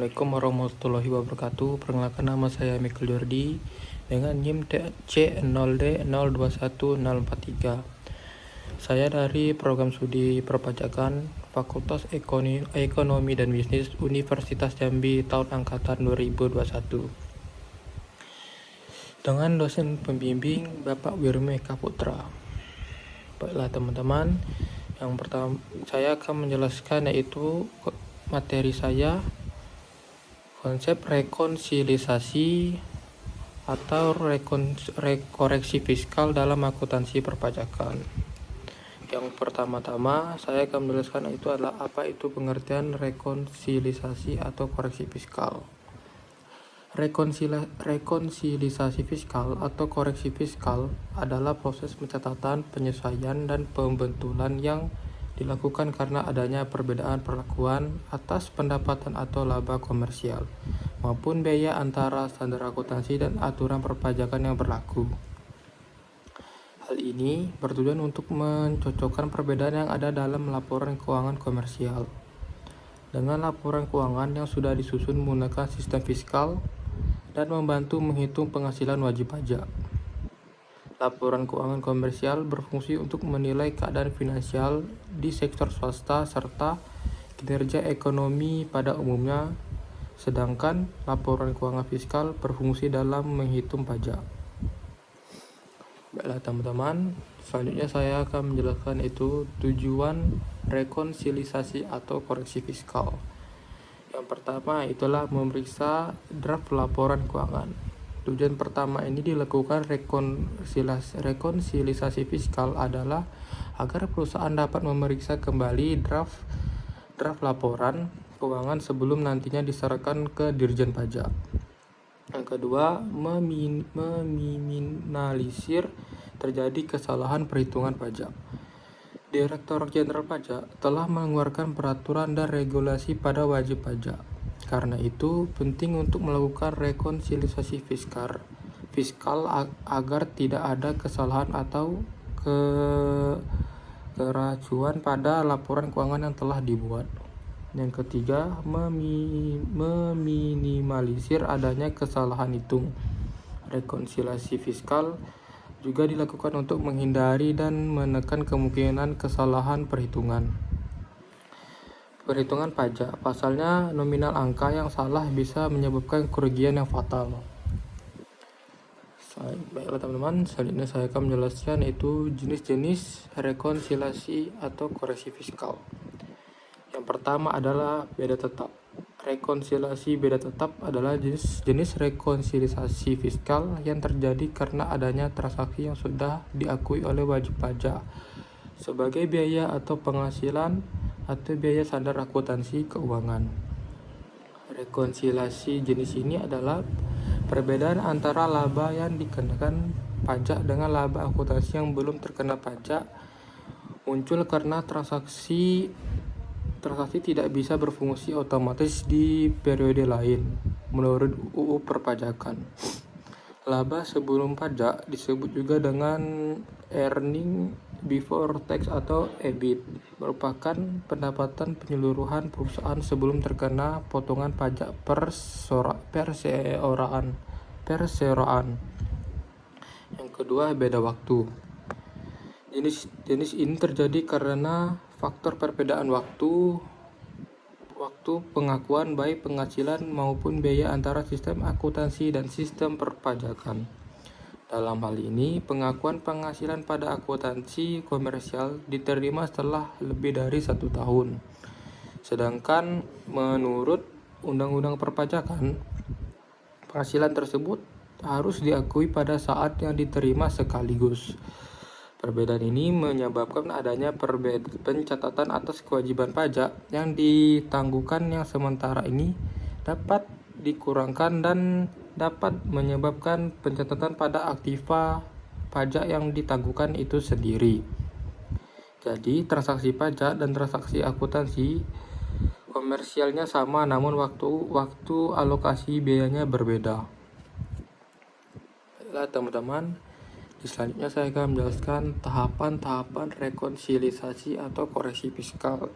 Assalamualaikum warahmatullahi wabarakatuh. Perkenalkan, nama saya Michael Jordi dengan NIM C0D021043. Saya dari program studi perpajakan Fakultas Ekonomi dan Bisnis Universitas Jambi tahun angkatan 2021. Dengan dosen pembimbing Bapak Wirme Eka Putra. Baiklah teman-teman, yang pertama saya akan menjelaskan yaitu materi saya, konsep rekonsiliasi atau koreksi fiskal dalam akuntansi perpajakan. Yang pertama-tama saya akan menjelaskan itu adalah apa itu pengertian rekonsiliasi atau koreksi fiskal. Rekonsiliasi fiskal atau koreksi fiskal adalah proses pencatatan, penyesuaian, dan pembentulan yang dilakukan karena adanya perbedaan perlakuan atas pendapatan atau laba komersial maupun biaya antara standar akuntansi dan aturan perpajakan yang berlaku. Hal ini bertujuan untuk mencocokkan perbedaan yang ada dalam laporan keuangan komersial dengan laporan keuangan yang sudah disusun menggunakan sistem fiskal dan membantu menghitung penghasilan wajib pajak. Laporan keuangan komersial berfungsi untuk menilai keadaan finansial di sektor swasta serta kinerja ekonomi pada umumnya, sedangkan laporan keuangan fiskal berfungsi dalam menghitung pajak. Baiklah teman-teman, selanjutnya saya akan menjelaskan itu tujuan rekonsiliasi atau koreksi fiskal. Yang pertama itulah memeriksa draft laporan keuangan. Tujuan pertama ini dilakukan rekonsiliasi fiskal adalah agar perusahaan dapat memeriksa kembali draft laporan keuangan sebelum nantinya diserahkan ke Dirjen Pajak. Yang kedua, meminimalisir terjadi kesalahan perhitungan pajak. Direktorat Jenderal Pajak telah mengeluarkan peraturan dan regulasi pada wajib pajak. Karena itu, penting untuk melakukan rekonsiliasi fiskal agar tidak ada kesalahan atau keracuan pada laporan keuangan yang telah dibuat. Yang ketiga, meminimalisir adanya kesalahan hitung. Rekonsiliasi fiskal juga dilakukan untuk menghindari dan menekan kemungkinan kesalahan perhitungan pajak. Pasalnya, nominal angka yang salah bisa menyebabkan kerugian yang fatal. Baiklah teman-teman, selanjutnya saya akan menjelaskan yaitu jenis-jenis rekonsiliasi atau koreksi fiskal. Yang pertama adalah beda tetap. Rekonsiliasi beda tetap adalah jenis rekonsiliasi fiskal yang terjadi karena adanya transaksi yang sudah diakui oleh wajib pajak sebagai biaya atau penghasilan atau biaya standar akuntansi keuangan. Rekonsiliasi jenis ini adalah perbedaan antara laba yang dikenakan pajak dengan laba akuntansi yang belum terkena pajak muncul karena transaksi tidak bisa berfungsi otomatis di periode lain menurut UU Perpajakan. Laba sebelum pajak disebut juga dengan earning before tax atau EBIT, merupakan pendapatan penyeluruhan perusahaan sebelum terkena potongan pajak perseroan. Yang kedua, beda waktu. Jenis ini terjadi karena faktor perbedaan waktu pengakuan baik penghasilan maupun biaya antara sistem akuntansi dan sistem perpajakan. Dalam hal ini, pengakuan penghasilan pada akuntansi komersial diterima setelah lebih dari 1 tahun. Sedangkan menurut Undang-Undang Perpajakan, penghasilan tersebut harus diakui pada saat yang diterima sekaligus. Perbedaan ini menyebabkan adanya pencatatan atas kewajiban pajak yang ditangguhkan yang sementara ini dapat dikurangkan dan dapat menyebabkan pencatatan pada aktiva pajak yang ditangguhkan itu sendiri. Jadi, transaksi pajak dan transaksi akuntansi komersialnya sama namun waktu alokasi biayanya berbeda. Baiklah teman-teman, selanjutnya saya akan menjelaskan tahapan-tahapan rekonsiliasi atau koreksi fiskal.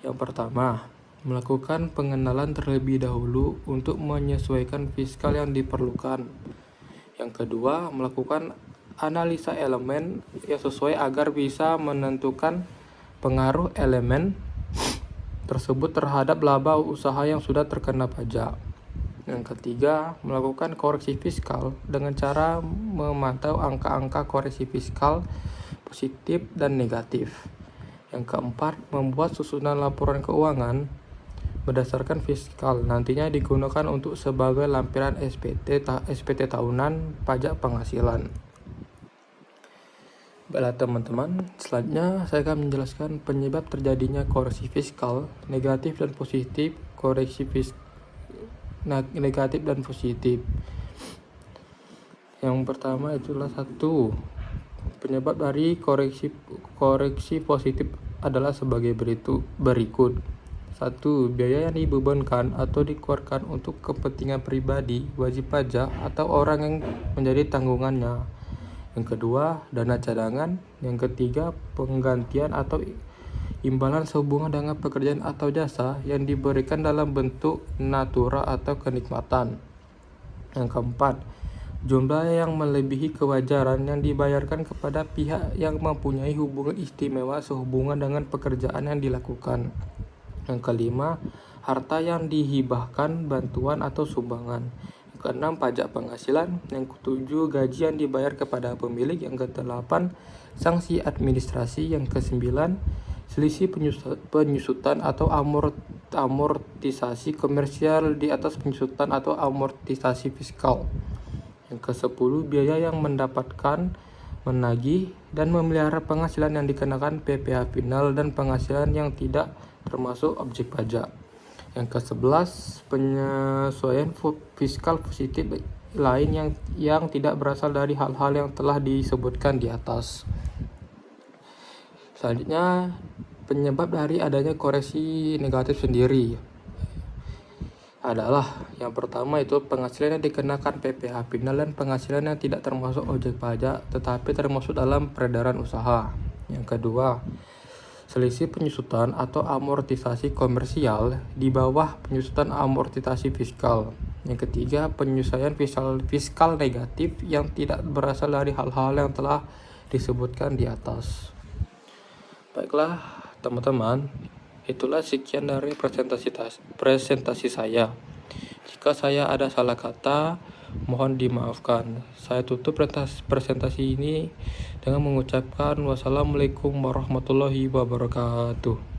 Yang pertama, melakukan pengenalan terlebih dahulu untuk menyesuaikan fiskal yang diperlukan. Yang kedua, melakukan analisa elemen yang sesuai agar bisa menentukan pengaruh elemen tersebut terhadap laba usaha yang sudah terkena pajak. Yang ketiga, melakukan koreksi fiskal dengan cara memantau angka-angka koreksi fiskal positif dan negatif. Yang keempat, membuat susunan laporan keuangan berdasarkan fiskal, nantinya digunakan untuk sebagai lampiran SPT tahunan pajak penghasilan. Baiklah teman-teman, selanjutnya saya akan menjelaskan penyebab terjadinya koreksi fiskal negatif dan positif. Negatif dan positif. Yang pertama itulah satu, penyebab dari koreksi positif adalah sebagai berikut. 1. Biaya yang dibebankan atau dikeluarkan untuk kepentingan pribadi, wajib pajak, atau orang yang menjadi tanggungannya. Yang kedua, dana cadangan. Yang ketiga, penggantian atau imbalan sehubungan dengan pekerjaan atau jasa yang diberikan dalam bentuk natura atau kenikmatan. Yang keempat, jumlah yang melebihi kewajaran yang dibayarkan kepada pihak yang mempunyai hubungan istimewa sehubungan dengan pekerjaan yang dilakukan. Yang kelima, harta yang dihibahkan, bantuan atau sumbangan. Yang keenam, pajak penghasilan. Yang ketujuh, gaji yang dibayar kepada pemilik. Yang kedelapan, sanksi administrasi. Yang kesembilan, selisih penyusutan atau amortisasi komersial di atas penyusutan atau amortisasi fiskal. Yang ke-10, biaya yang mendapatkan, menagih, dan memelihara penghasilan yang dikenakan PPh final dan penghasilan yang tidak termasuk objek pajak. Yang ke-11, penyesuaian fiskal positif lain yang tidak berasal dari hal-hal yang telah disebutkan di atas. Selanjutnya, penyebab dari adanya koreksi negatif sendiri adalah yang pertama itu penghasilan yang dikenakan PPh final dan penghasilan yang tidak termasuk objek pajak tetapi termasuk dalam peredaran usaha. Yang kedua, selisih penyusutan atau amortisasi komersial di bawah penyusutan amortisasi fiskal. Yang ketiga, penyesuaian fiskal negatif yang tidak berasal dari hal-hal yang telah disebutkan di atas. Baiklah teman-teman, itulah sekian dari presentasi saya. Jika saya ada salah kata, mohon dimaafkan. Saya tutup presentasi ini dengan mengucapkan wassalamualaikum warahmatullahi wabarakatuh.